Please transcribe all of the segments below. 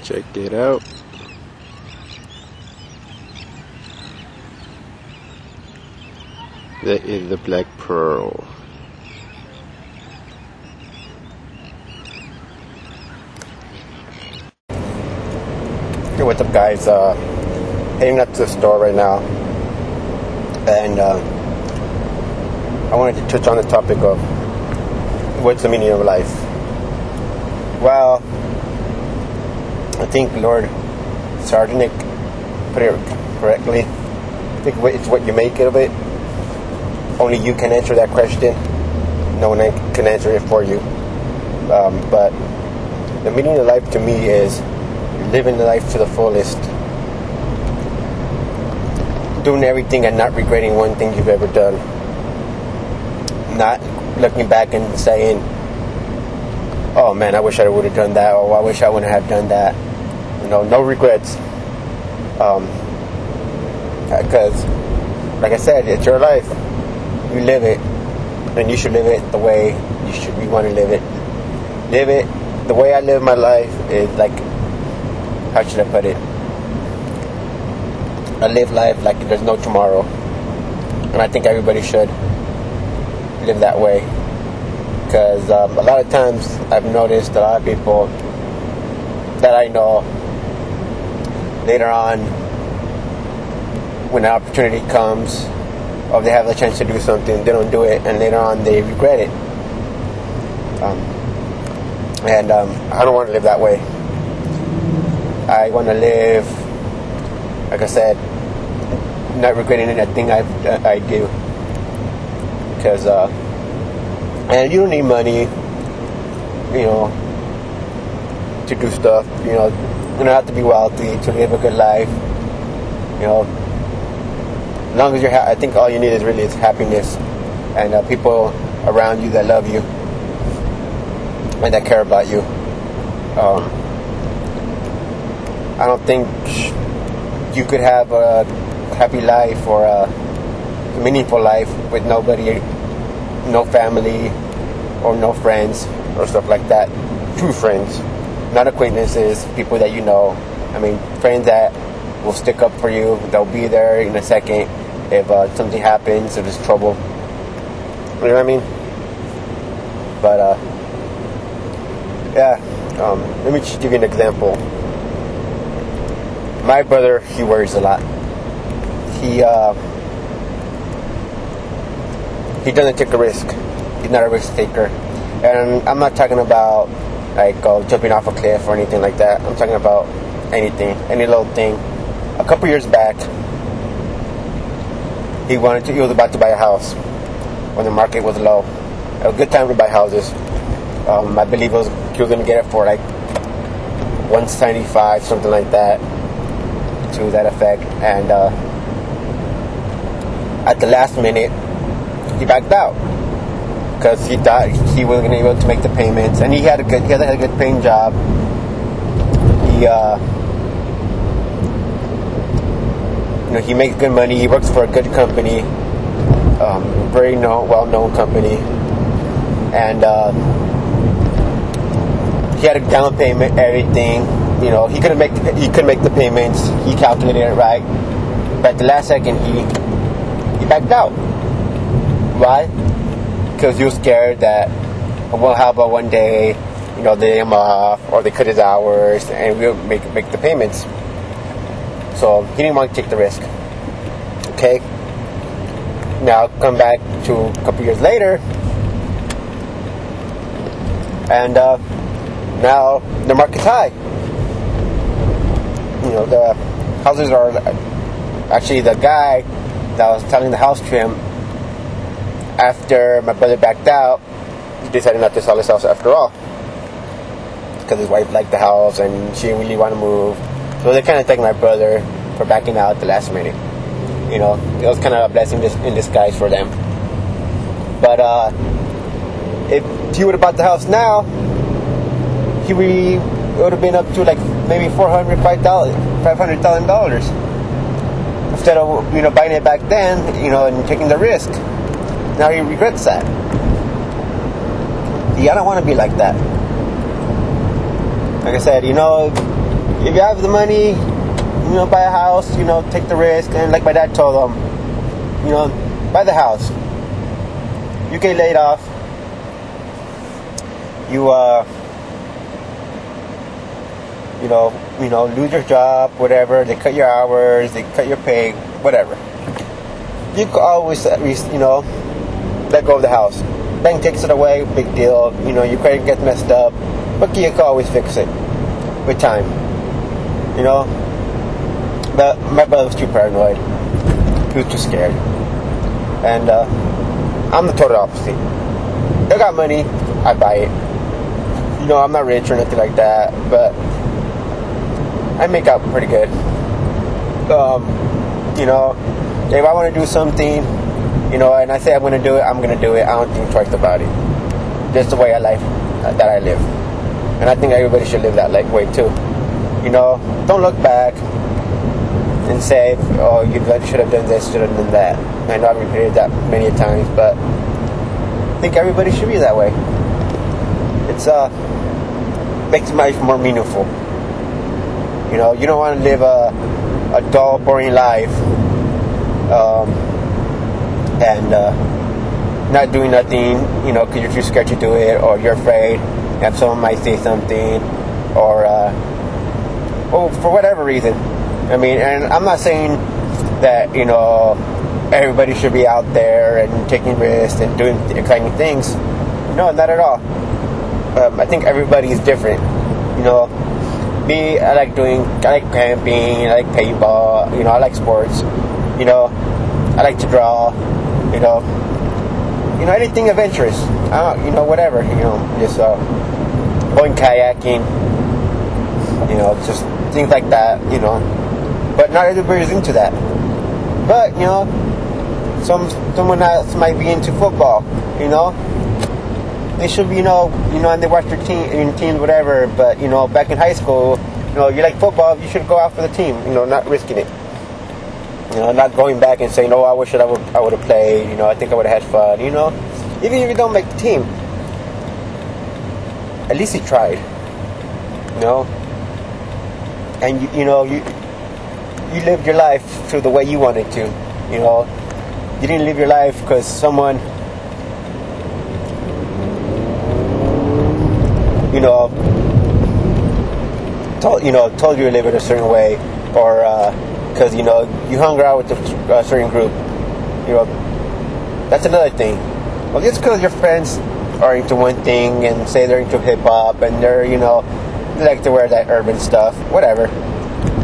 Check it out. That is the black pearl. Hey, what's up, guys? Heading up to the store right now, and I wanted to touch on the topic of what's the meaning of life. Well, I think Lord Sargenic put it correctly. I think it's what you make of it. Only you can answer that question. No one can answer it for you. But the meaning of life to me is living the life to the fullest. Doing everything and not regretting one thing you've ever done. Not looking back and saying, oh man, I wish I would have done that, or I wish I wouldn't have done that. You know, no regrets. Because, like I said, it's your life. You live it, and you should live it the way you want to live it. Live it the way I live my life is like, how should I put it? I live life like there's no tomorrow, and I think everybody should live that way. Because a lot of times I've noticed a lot of people that I know later on, when an opportunity comes, or they have the chance to do something, they don't do it, and later on they regret it. And I don't want to live that way. I want to live, like I said, not regretting anything I do. Because, and you don't need money, you know, to do stuff. You know, you don't have to be wealthy to live a good life. You know, as long as you're I think all you need is happiness, and people around you that love you and that care about you. I don't think you could have a happy life or a meaningful life with nobody, no family, or no friends, or stuff like that. True friends, not acquaintances, people that you know. I mean, friends that will stick up for you. They'll be there in a second if something happens, if there's trouble. You know what I mean? But, yeah, let me just give you an example. My brother, he worries a lot. He doesn't take a risk. He's not a risk taker. And I'm not talking about like jumping off a cliff or anything like that. I'm talking about anything, any little thing. A couple years back, he was about to buy a house when the market was low. A good time to buy houses. I believe he was going to get it for like $175, something like that, to that effect. And at the last minute, he backed out because he thought he wasn't going to be able to make the payments, and he had a good paying job. He makes good money. He works for a good company, very well-known company, and he had a down payment, everything. You know, he couldn't make the payments. He calculated it right, but at the last second, he backed out. Why? Because he was scared that, well, how about one day, they lay him off, or they cut his hours, and we'll make the payments. So he didn't want to take the risk. Okay. Now come back to a couple years later, and now the market's high. The houses are actually, the guy that was selling the house to him, after my brother backed out, he decided not to sell his house after all, because his wife liked the house and she didn't really want to move. So they kind of thanked my brother for backing out at the last minute. It was kind of a blessing in disguise for them. But if he would have bought the house now, it would have been up to like maybe $500,000 instead of buying it back then, and taking the risk. Now he regrets that. Yeah, I don't want to be like that. Like I said, if you have the money, buy a house, take the risk. And like my dad told them, buy the house. You get laid off. You lose your job, whatever. They cut your hours, they cut your pay, whatever. You can always at least, let go of the house. Bank takes it away, big deal. Your credit gets messed up, but you can always fix it with time. But my brother was too paranoid. He was too scared. And I'm the total opposite. I got money, I buy it. I'm not rich or nothing like that, but I make out pretty good. If I want to do something, and I say I'm going to do it, I'm going to do it. I don't think twice about it. That's the way that I live. And I think everybody should live that way too. Don't look back and say, oh, you should have done this, should have done that. I know I've repeated that many times, but I think everybody should be that way. It's makes life more meaningful. You don't want to live a dull, boring life, and not doing nothing, because you're too scared to do it, or you're afraid that someone might say something, or for whatever reason. And I'm not saying that, everybody should be out there and taking risks and doing exciting things. No, not at all. I think everybody is different. Me, I like camping, I like paintball, I like sports, I like to draw, anything adventurous, whatever, just going kayaking, just things like that, but not everybody's into that. But, someone else might be into football, they should be, and they watch their teams, whatever. But back in high school, you like football, you should go out for the team. Not risking it. Not going back and saying, "Oh, I wish I would have played." I think I would have had fun. Even if you don't make the team, at least you tried. And you lived your life through the way you wanted to. You didn't live your life because someone told you to live it a certain way, or because you hung out with a certain group. That's another thing. Well, just because your friends are into one thing and say they're into hip hop and they're they like to wear that urban stuff, whatever,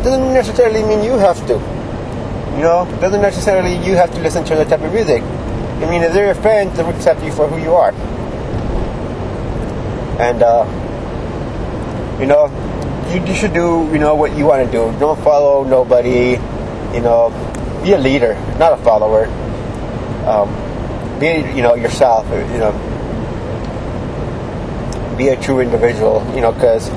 doesn't necessarily mean you have to. Doesn't necessarily you have to listen to that type of music. If they're your friends, they'll accept you for who you are. And you should do what you want to do. Don't follow nobody. Be a leader, not a follower. Be yourself. Be a true individual. Because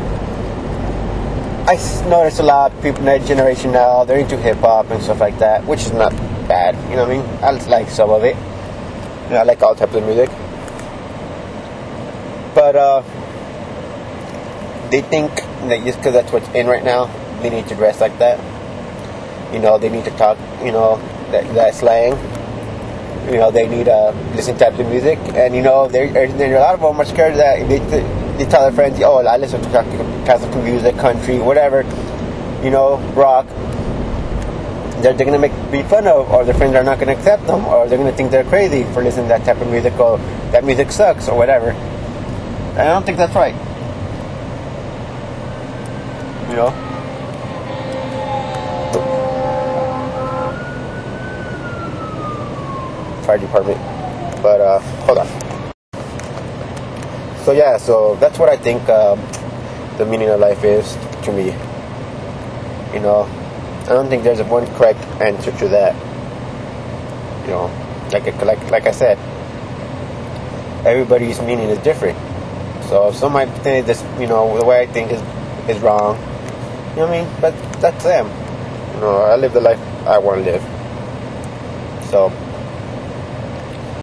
I notice a lot of people in that generation now, they're into hip hop and stuff like that, which is not bad. I like some of it. I like all types of music. But they think that just because that's what's in right now, they need to dress like that. They need to talk, that slang. They need to listen to types of music. And, a lot of them are scared that they tell their friends, oh, I listen to classical music, country, whatever, rock. They're going to be fun of, or their friends are not going to accept them, or they're going to think they're crazy for listening to that type of music, or that music sucks, or whatever. And I don't think that's right. Fire department. But hold on. So that's what I think the meaning of life is to me. I don't think there's one correct answer to that. Like I said, everybody's meaning is different. So some might think this, the way I think is wrong. But that's them. I live the life I want to live. So